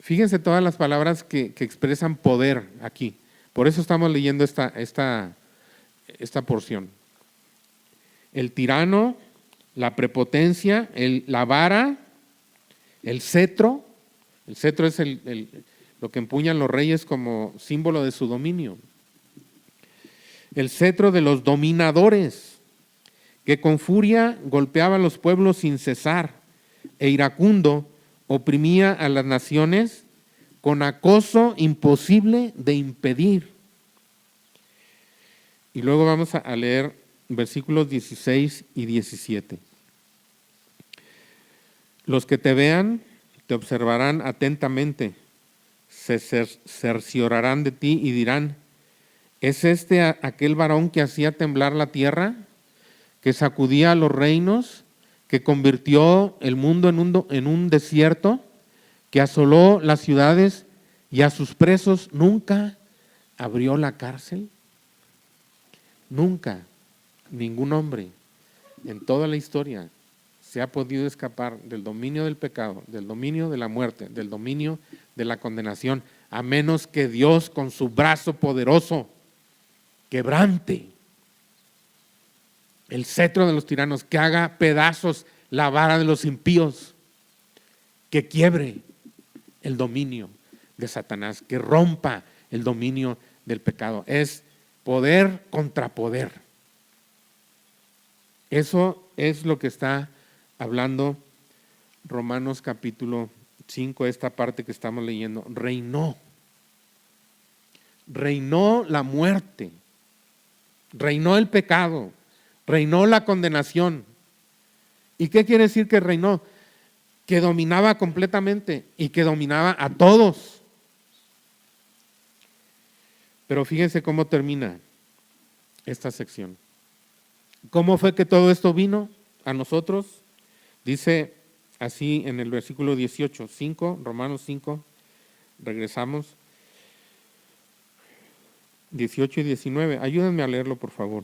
Fíjense todas las palabras que expresan poder aquí. Por eso estamos leyendo esta porción. El tirano, la prepotencia, la vara, el cetro. El cetro es lo que empuñan los reyes como símbolo de su dominio. El cetro de los dominadores, que con furia golpeaba a los pueblos sin cesar, e iracundo oprimía a las naciones con acoso imposible de impedir. Y luego vamos a leer versículos 16 y 17. Los que te vean te observarán atentamente, se cerciorarán de ti y dirán, ¿es aquel varón que hacía temblar la tierra, que sacudía a los reinos, que convirtió el mundo en un desierto, que asoló las ciudades y a sus presos nunca abrió la cárcel? Nunca ningún hombre en toda la historia se ha podido escapar del dominio del pecado, del dominio de la muerte, del dominio de la condenación, a menos que Dios con su brazo poderoso quebrante el cetro de los tiranos, que haga pedazos la vara de los impíos, que quiebre el dominio de Satanás, que rompa el dominio del pecado. Es poder contra poder. Eso es lo que está hablando Romanos capítulo 5, esta parte que estamos leyendo. Reinó la muerte, reinó el pecado, reinó la condenación. ¿Y qué quiere decir que reinó? Que dominaba completamente y que dominaba a todos. Pero fíjense cómo termina esta sección. ¿Cómo fue que todo esto vino? a nosotros, dice así en el versículo 18, 5, Romanos 5, regresamos, 18 y 19. Ayúdenme a leerlo, por favor.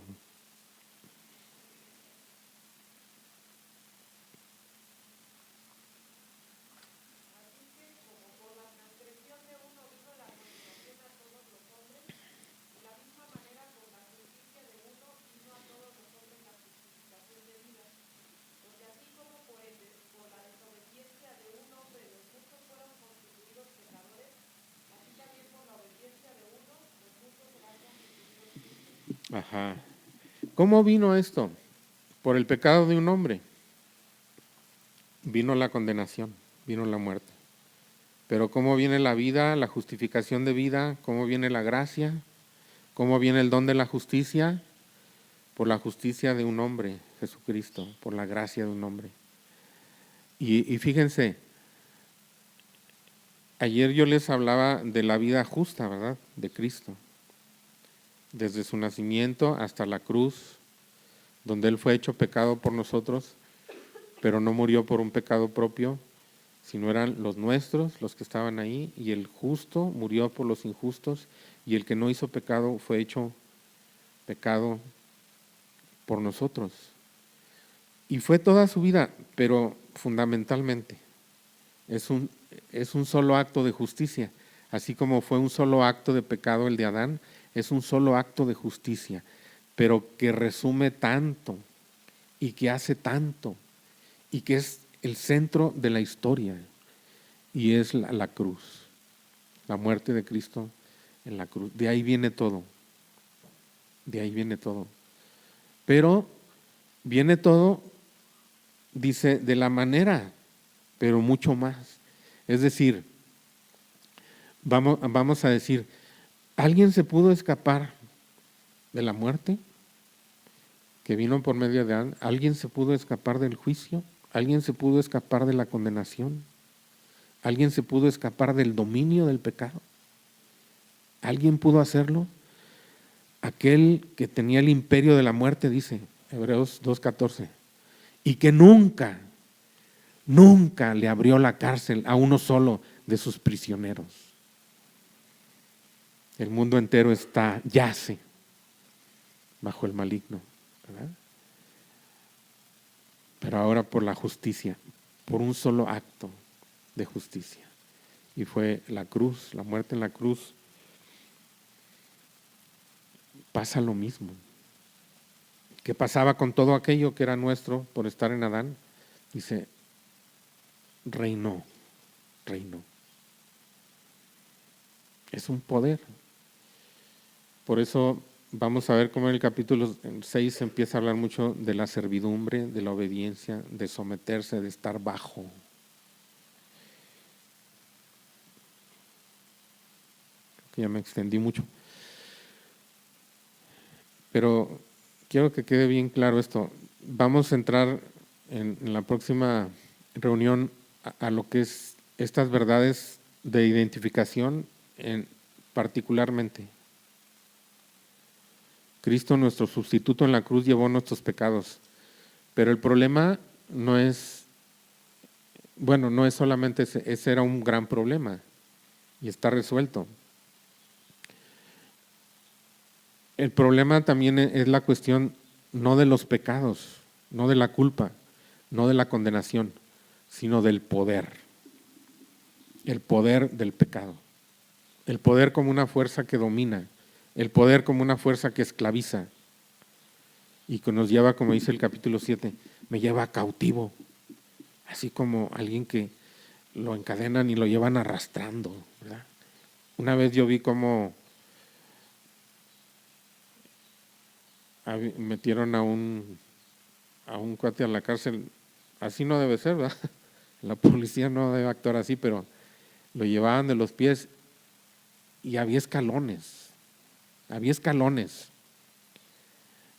Ajá. ¿Cómo vino esto? Por el pecado de un hombre. Vino la condenación, vino la muerte. Pero ¿cómo viene la vida, la justificación de vida? ¿Cómo viene la gracia? ¿Cómo viene el don de la justicia? Por la justicia de un hombre, Jesucristo, por la gracia de un hombre. Y fíjense, ayer yo les hablaba de la vida justa, ¿verdad? De Cristo. Desde su nacimiento hasta la cruz, donde Él fue hecho pecado por nosotros, pero no murió por un pecado propio, sino eran los nuestros, los que estaban ahí, y el justo murió por los injustos, y el que no hizo pecado fue hecho pecado por nosotros. Y fue toda su vida, pero fundamentalmente es un solo acto de justicia. Así como fue un solo acto de pecado el de Adán, es un solo acto de justicia, pero que resume tanto y que hace tanto y que es el centro de la historia, y es la cruz, la muerte de Cristo en la cruz. De ahí viene todo, de ahí viene todo. Pero viene todo, dice, de la manera, pero mucho más. Es decir, vamos a decir, ¿alguien se pudo escapar de la muerte que vino por medio de Adán? ¿Alguien se pudo escapar del juicio? ¿Alguien se pudo escapar de la condenación? ¿Alguien se pudo escapar del dominio del pecado? ¿Alguien pudo hacerlo? Aquel que tenía el imperio de la muerte, dice Hebreos 2:14, y que nunca le abrió la cárcel a uno solo de sus prisioneros. El mundo entero yace bajo el maligno, ¿verdad? Pero ahora por la justicia, por un solo acto de justicia. Y fue la cruz, la muerte en la cruz. Pasa lo mismo. ¿Qué pasaba con todo aquello que era nuestro por estar en Adán? Dice, reinó. Es un poder. Por eso vamos a ver cómo en el capítulo 6 empieza a hablar mucho de la servidumbre, de la obediencia, de someterse, de estar bajo. Que ya me extendí mucho. Pero quiero que quede bien claro esto. Vamos a entrar en la próxima reunión a lo que es estas verdades de identificación particularmente. Cristo, nuestro sustituto en la cruz, llevó nuestros pecados. Pero el problema no es solamente ese era un gran problema y está resuelto. El problema también es la cuestión no de los pecados, no de la culpa, no de la condenación, sino del poder. El poder del pecado. El poder como una fuerza que domina. El poder como una fuerza que esclaviza. Y que nos lleva, como dice el capítulo 7, me lleva cautivo. Así como alguien que lo encadenan y lo llevan arrastrando, ¿verdad? Una vez yo vi cómo metieron a un cuate a la cárcel. Así no debe ser, ¿verdad? La policía no debe actuar así, pero lo llevaban de los pies y había escalones.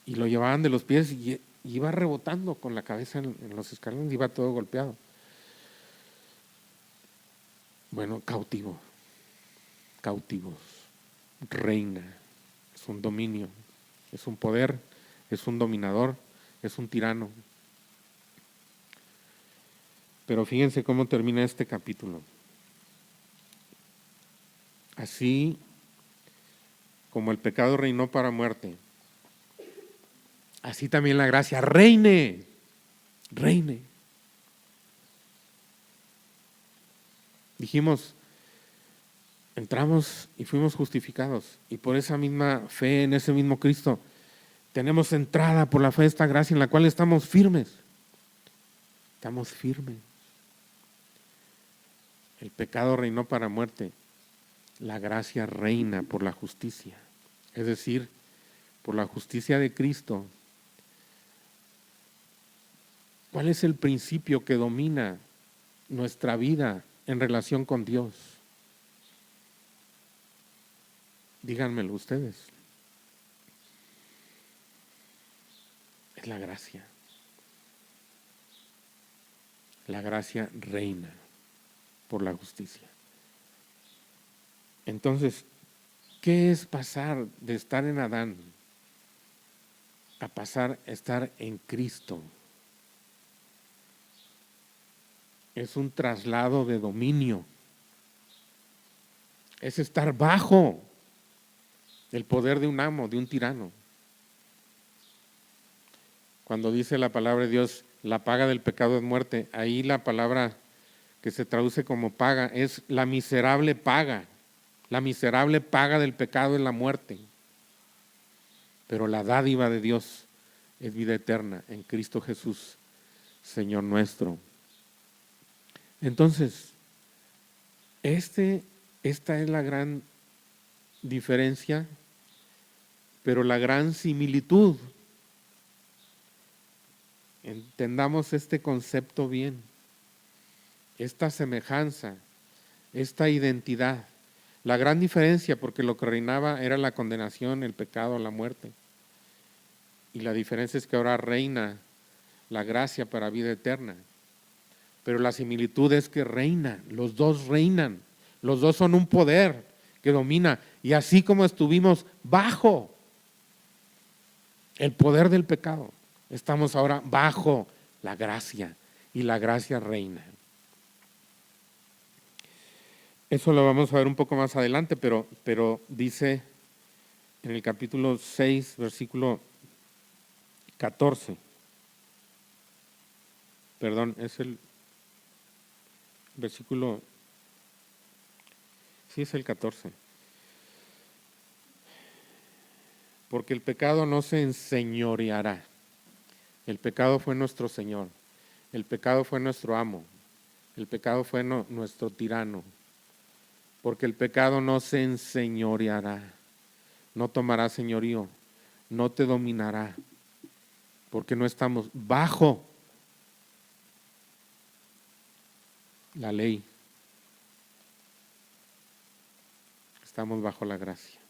Y lo llevaban de los pies y iba rebotando con la cabeza en los escalones, iba todo golpeado. Bueno, cautivos, reina, es un dominio, es un poder, es un dominador, es un tirano. Pero fíjense cómo termina este capítulo. Así como el pecado reinó para muerte, así también la gracia reine. Dijimos, entramos y fuimos justificados, y por esa misma fe en ese mismo Cristo tenemos entrada por la fe de esta gracia en la cual estamos firmes. Estamos firmes. El pecado reinó para muerte, la gracia reina por la justicia, es decir, por la justicia de Cristo. ¿Cuál es el principio que domina nuestra vida en relación con Dios? Díganmelo ustedes. Es la gracia. La gracia reina por la justicia. Entonces, ¿qué es pasar de estar en Adán a pasar a estar en Cristo? Es un traslado de dominio. Es estar bajo el poder de un amo, de un tirano. Cuando dice la palabra de Dios, la paga del pecado es muerte, ahí la palabra que se traduce como paga es la miserable paga. La miserable paga del pecado es la muerte. Pero la dádiva de Dios es vida eterna en Cristo Jesús, Señor nuestro. Entonces, esta es la gran diferencia, pero la gran similitud. Entendamos este concepto bien, esta semejanza, esta identidad. La gran diferencia, porque lo que reinaba era la condenación, el pecado, la muerte. Y la diferencia es que ahora reina la gracia para vida eterna. Pero la similitud es que reina, los dos reinan, los dos son un poder que domina. Y así como estuvimos bajo el poder del pecado, estamos ahora bajo la gracia, y la gracia reina. Eso lo vamos a ver un poco más adelante, pero dice en el capítulo 6, versículo 14. Perdón, es el versículo, sí es el 14. Porque el pecado no se enseñoreará. El pecado fue nuestro Señor. El pecado fue nuestro amo. El pecado fue nuestro tirano. Porque el pecado no se enseñoreará. No tomará señorío. No te dominará. Porque no estamos bajo la ley. Estamos bajo la gracia.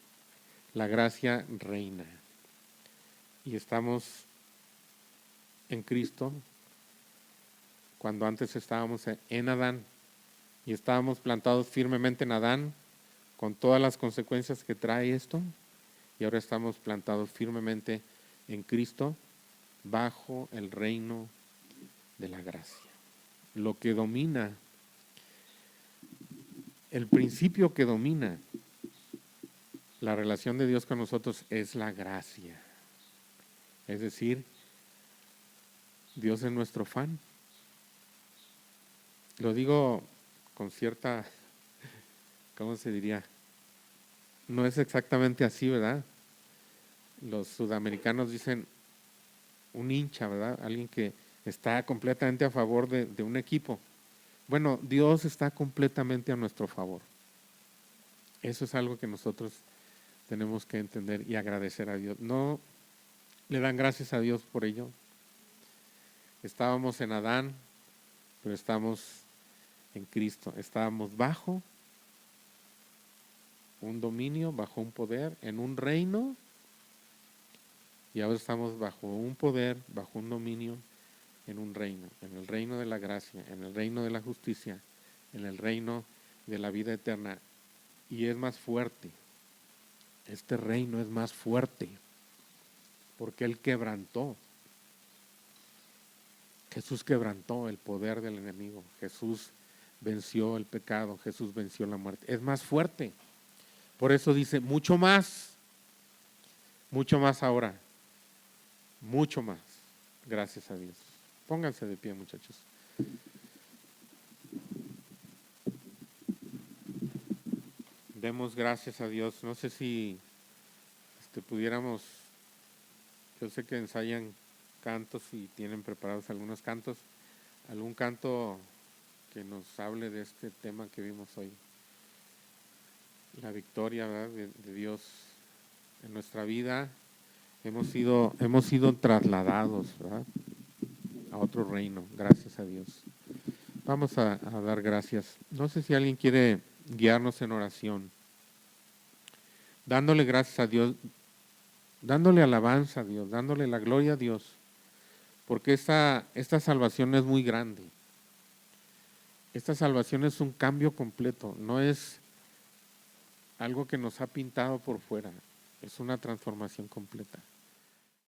La gracia reina. Y estamos en Cristo cuando antes estábamos en Adán y estábamos plantados firmemente en Adán con todas las consecuencias que trae esto, y ahora estamos plantados firmemente en Cristo bajo el reino de la gracia. Lo que domina, el principio que domina la relación de Dios con nosotros es la gracia. Es decir, Dios es nuestro fan. Lo digo con cierta, ¿cómo se diría? No es exactamente así, ¿verdad? Los sudamericanos dicen un hincha, ¿verdad? Alguien que está completamente a favor de un equipo. Bueno, Dios está completamente a nuestro favor. Eso es algo que nosotros tenemos que entender y agradecer a Dios. ¿No le dan gracias a Dios por ello? Estábamos en Adán, pero estamos en Cristo. Estábamos bajo un dominio, bajo un poder, en un reino, y ahora estamos bajo un poder, bajo un dominio, en un reino, en el reino de la gracia, en el reino de la justicia, en el reino de la vida eterna, y es más fuerte. Este reino es más fuerte, porque Él quebrantó Jesús quebrantó el poder del enemigo. Jesús venció el pecado. Jesús venció la muerte. Es más fuerte. Por eso dice, mucho más ahora, mucho más. Gracias a Dios. Pónganse de pie, muchachos. Demos gracias a Dios. No sé si pudiéramos, yo sé que ensayan cantos y tienen preparados algunos cantos, algún canto que nos hable de este tema que vimos hoy. La victoria, ¿verdad?, de Dios en nuestra vida. Hemos sido trasladados, ¿verdad?, a otro reino, gracias a Dios. Vamos a dar gracias. No sé si alguien quiere guiarnos en oración, dándole gracias a Dios, dándole alabanza a Dios, dándole la gloria a Dios, porque esta salvación es muy grande. Esta salvación es un cambio completo, no es algo que nos ha pintado por fuera, es una transformación completa.